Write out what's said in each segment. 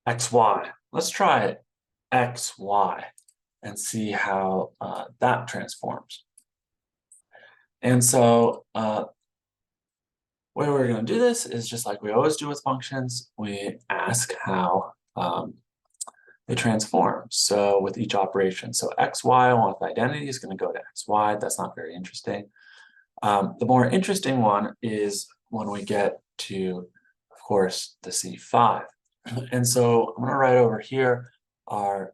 xy. Let's try xy and see how that transforms. And so way we're going to do this is just like we always do with functions. We ask how they transform. So with each operation, so xy along with identity is going to go to xy. That's not very interesting. The more interesting one is when we get to, of course, the C5. And so I'm going to write over here our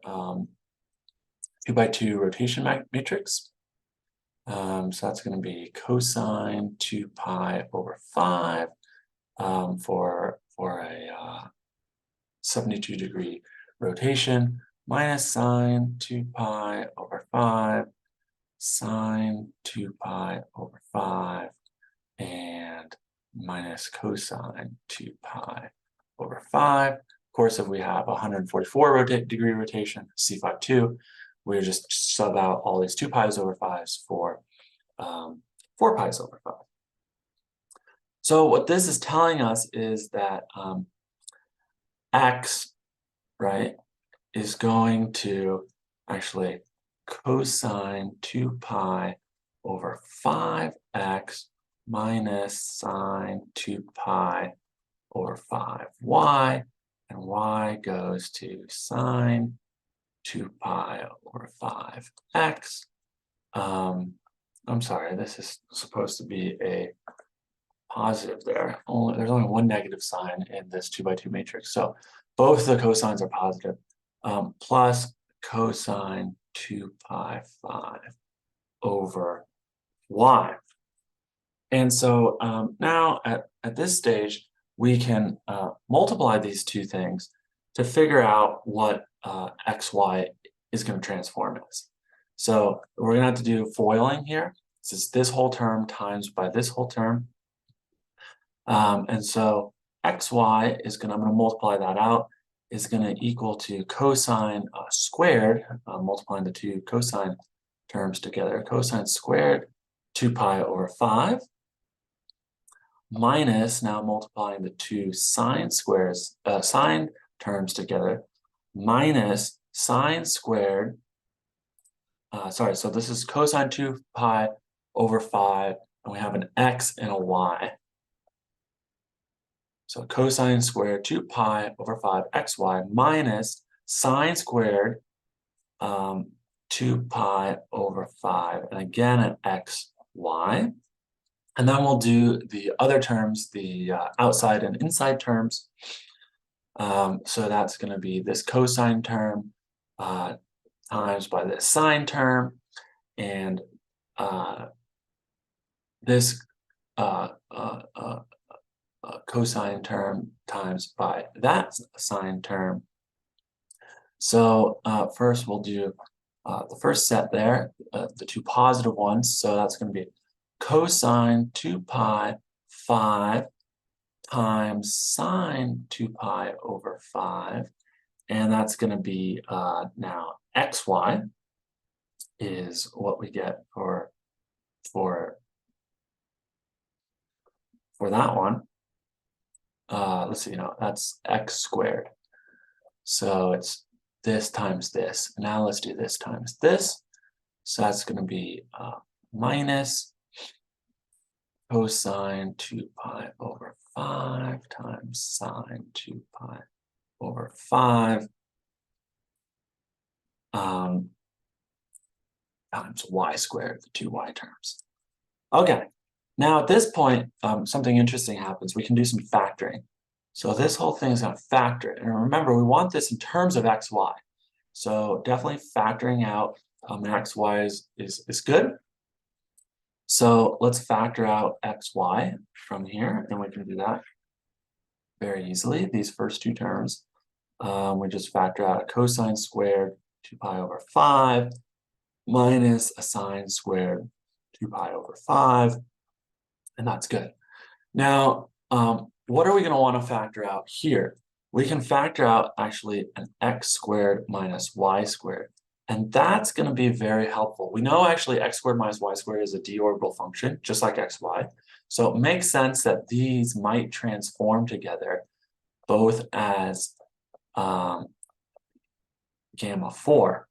2x2 rotation matrix. So that's going to be cosine 2 pi over 5 for a 72-degree rotation minus sine 2 pi over 5 sine 2 pi over 5 and minus cosine 2 pi over 5. Of course, if we have 144-degree rotation, C5-2, we just sub out all these 2 pi's over 5's for 4 pi's over 5. So what this is telling us is that x, right, is going to actually cosine 2 pi over 5x minus sine 2 pi over 5y, and y goes to sine 2 pi over 5x. I'm sorry, this is supposed to be a positive there. There's only one negative sign in this 2x2 matrix. So both the cosines are positive, plus cosine 2 pi 5 over y. And so now at this stage, we can multiply these two things to figure out what xy is going to transform as. So we're going to have to do foiling here. This is this whole term times by this whole term. And so xy is I'm going to multiply that out, is going to equal to cosine squared, multiplying the two cosine terms together, cosine squared 2 pi over 5, minus, now multiplying the two sine terms together, minus sine squared, so this is cosine 2 pi over 5, and we have an x and a y. So cosine squared 2 pi over 5 xy minus sine squared 2 pi over 5, and again an xy. And then we'll do the other terms, the outside and inside terms. So that's going to be this cosine term times by this sine term, and this cosine term times by that sine term. So first we'll do the first set there, the two positive ones. So that's going to be cosine 2 pi 5 times sine 2 pi over 5. And that's going to be now xy is what we get for that one. Let's see, that's x squared. So it's this times this. Now let's do this times this. So that's going to be minus cosine 2 pi over 5 times sine 2 pi over 5 times y squared, the two y terms. Okay, now at this point, something interesting happens. We can do some factoring. So this whole thing is going to factor it. And remember, we want this in terms of xy. So definitely factoring out xy is good. So let's factor out xy from here, and we can do that very easily. These first two terms, we just factor out a cosine squared 2 pi over 5 minus a sine squared 2 pi over 5, and that's good. Now, what are we going to want to factor out here? We can factor out actually an x squared minus y squared. And that's going to be very helpful. We know actually x squared minus y squared is a d-orbital function, just like xy. So it makes sense that these might transform together both as gamma 4.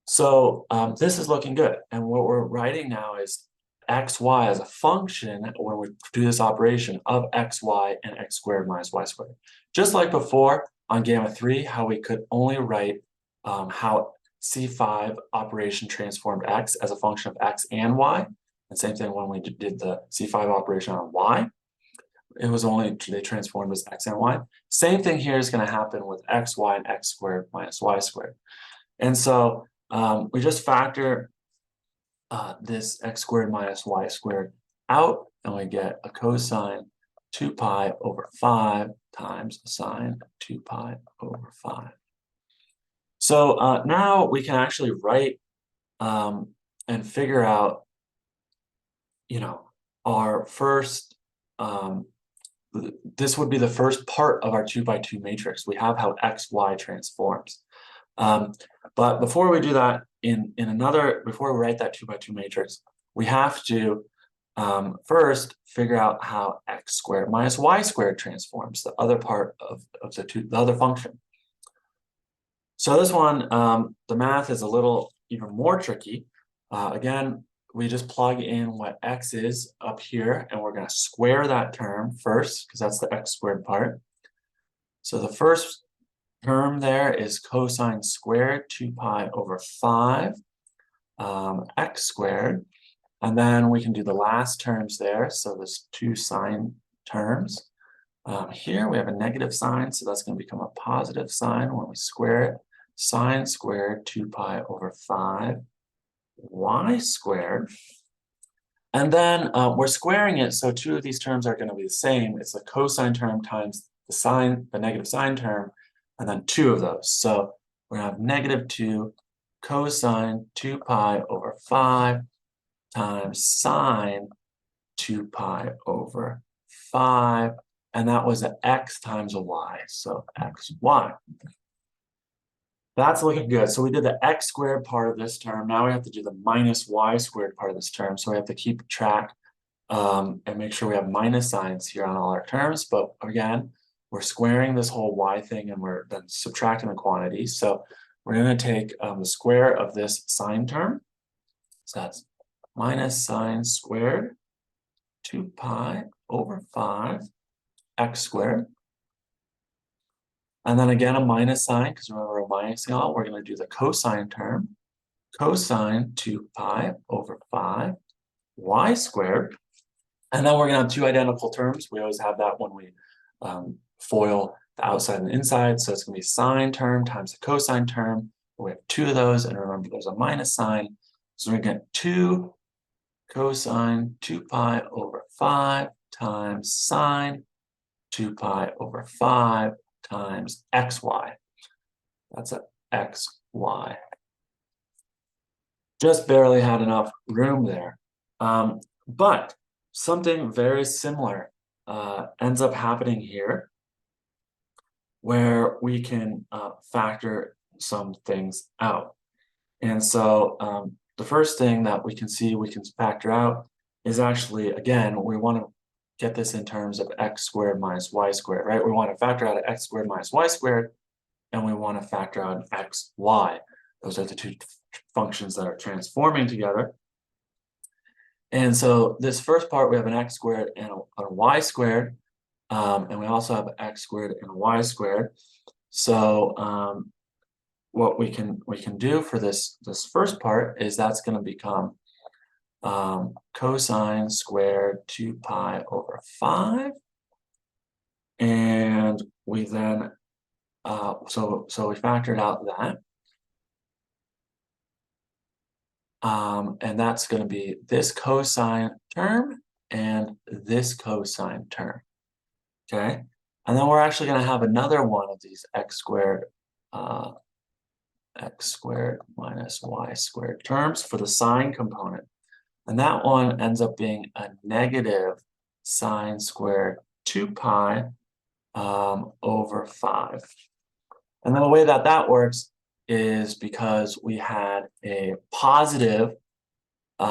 So this is looking good. And what we're writing now is xy as a function when we do this operation of xy and x squared minus y squared. Just like before on gamma 3, how we could only write how C5 operation transformed x as a function of x and y. And same thing when we did the C5 operation on y. It was only they transformed as x and y. Same thing here is going to happen with xy and x squared minus y squared. And so we just factor this x squared minus y squared out, and we get a cosine 2 pi over 5 times a sine 2 pi over 5. So now we can actually write and figure out, our first, this would be the first part of our 2 by 2 matrix. We have how xy transforms. But before we do that, before we write that 2 by 2 matrix, we have to first figure out how x squared minus y squared transforms, the other part of the other function. So this one, the math is a little even more tricky. Again, we just plug in what x is up here, and we're going to square that term first, because that's the x squared part. So the first term there is cosine squared 2 pi over 5 x squared. And then we can do the last terms there. So there's 2 sine terms. Here we have a negative sign, so that's going to become a positive sign when we square it. Sine squared 2 pi over 5 y squared. And then we're squaring it, so 2 of these terms are going to be the same. It's the cosine term times the negative sign term, and then 2 of those. So we're going to have negative 2 cosine 2 pi over 5 times sine 2 pi over 5. And that was an x times a y, so xy. That's looking good. So we did the x squared part of this term. Now we have to do the minus y squared part of this term. So we have to keep track and make sure we have minus signs here on all our terms. But again, we're squaring this whole y thing, and we're then subtracting the quantities. So we're going to take the square of this sine term. So that's minus sine squared 2 pi over 5 x squared. And then again, a minus sign, because remember we're minusing all, we're going to do the cosine term. Cosine 2 pi over 5 y squared. And then we're going to have 2 identical terms. We always have that when we FOIL the outside and the inside. So it's going to be sine term times the cosine term. We have 2 of those, and remember there's a minus sign. So we're going to get 2 cosine 2 pi over 5 times sine 2 pi over 5 times xy. That's a xy. Just barely had enough room there. But something very similar ends up happening here, where we can factor some things out. And so the first thing that we can factor out is actually, again, we want to get this in terms of x squared minus y squared, right? We want to factor out an x squared minus y squared, and we want to factor out an xy. Those are the 2 functions that are transforming together. And so this first part, we have an x squared and a y squared, and we also have an x squared and a y squared. So what we can do for this first part is that's going to become cosine squared 2 pi over 5, and we then so we factored out that, and that's going to be this cosine term and this cosine term. Okay, and then we're actually going to have another one of these x squared minus y squared terms for the sine component. And that one ends up being a negative sine squared 2 pi over 5. And then the way that works is because we had a positive, we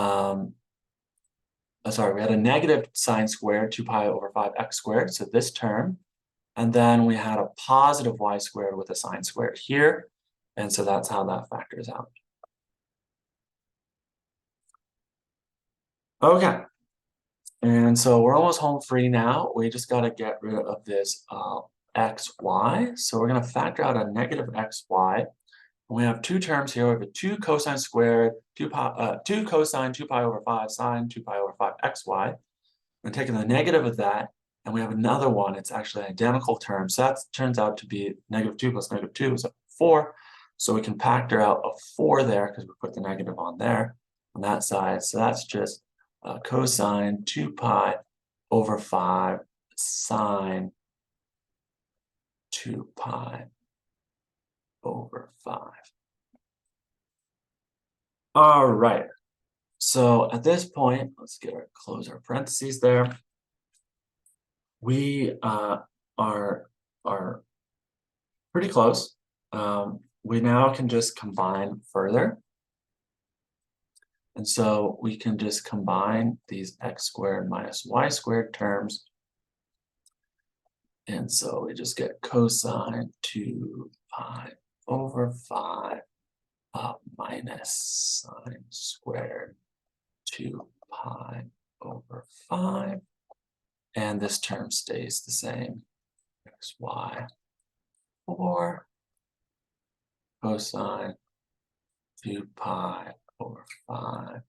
had a negative sine squared 2 pi over 5 x squared, so this term. And then we had a positive y squared with a sine squared here. And so that's how that factors out. Okay. And so we're almost home free now. We just got to get rid of this xy. So we're going to factor out a negative xy. We have two terms here. We have a 2 cosine squared, 2 cosine 2 pi over 5 sine 2 pi over 5 xy. We're taking the negative of that, and we have another one. It's actually an identical term. So that turns out to be negative 2 plus negative 2 is 4. So we can factor out a 4 there because we put the negative on there on that side. So that's just cosine 2 pi over 5 sine 2 pi over 5. All right. So at this point, let's close our parentheses there. We are pretty close. We now can just combine further. And so we can just combine these x squared minus y squared terms. And so we just get cosine 2 pi over 5 minus sine squared 2 pi over 5. And this term stays the same. xy 4 cosine 2 pi over 5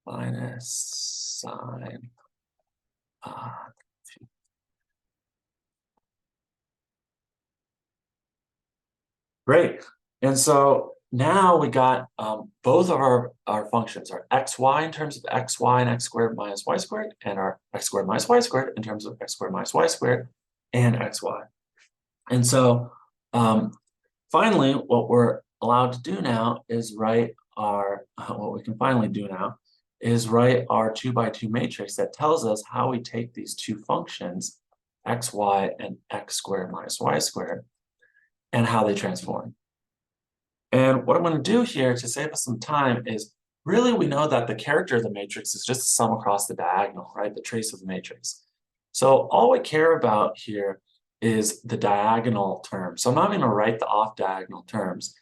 minus sine 2. Great. And so now we got both of our functions, our xy in terms of xy and x squared minus y squared, and our x squared minus y squared in terms of x squared minus y squared and xy. And so finally, what we're allowed to do now is write our, what we can finally do now is write our 2 by 2 matrix that tells us how we take these two functions, xy and x squared minus y squared, and how they transform. And what I'm going to do here to save us some time is really we know that the character of the matrix is just a sum across the diagonal, right? The trace of the matrix. So all we care about here is the diagonal term. So I'm not going to write the off diagonal terms.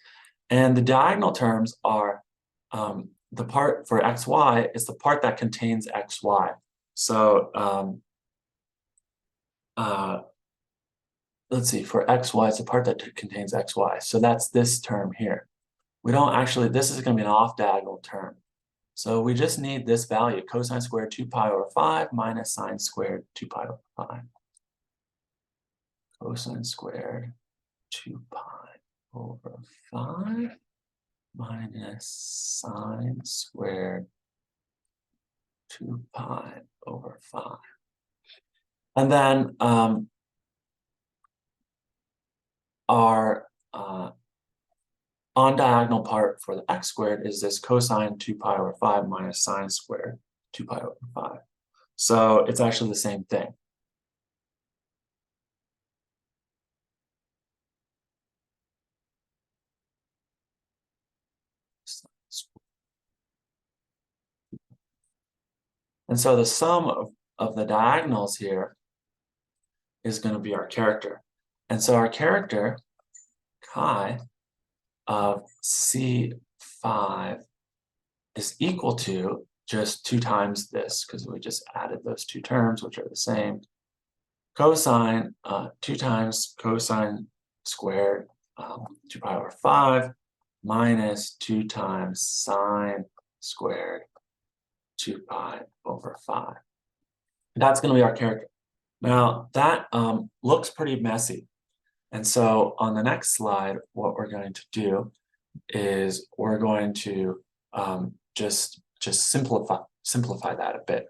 And the diagonal terms are the part for xy is the part that contains xy. So let's see, for xy, it's the part that contains xy. So that's this term here. We don't actually, this is going to be an off diagonal term. So we just need this value, cosine squared 2 pi over 5 minus sine squared 2 pi over 5. Cosine squared 2 pi over 5 minus sine squared 2 pi over 5. And then our on diagonal part for the x squared is this cosine 2 pi over 5 minus sine squared 2 pi over 5. So it's actually the same thing. And so the sum of the diagonals here is going to be our character. And so our character, chi of C5 is equal to just 2 times this, because we just added those two terms, which are the same. Cosine, 2 times cosine squared 2 pi over 5 minus 2 times sine squared 2 pi over 5. That's going to be our character. Now, that looks pretty messy. And so on the next slide, what we're going to do is we're going to just simplify that a bit.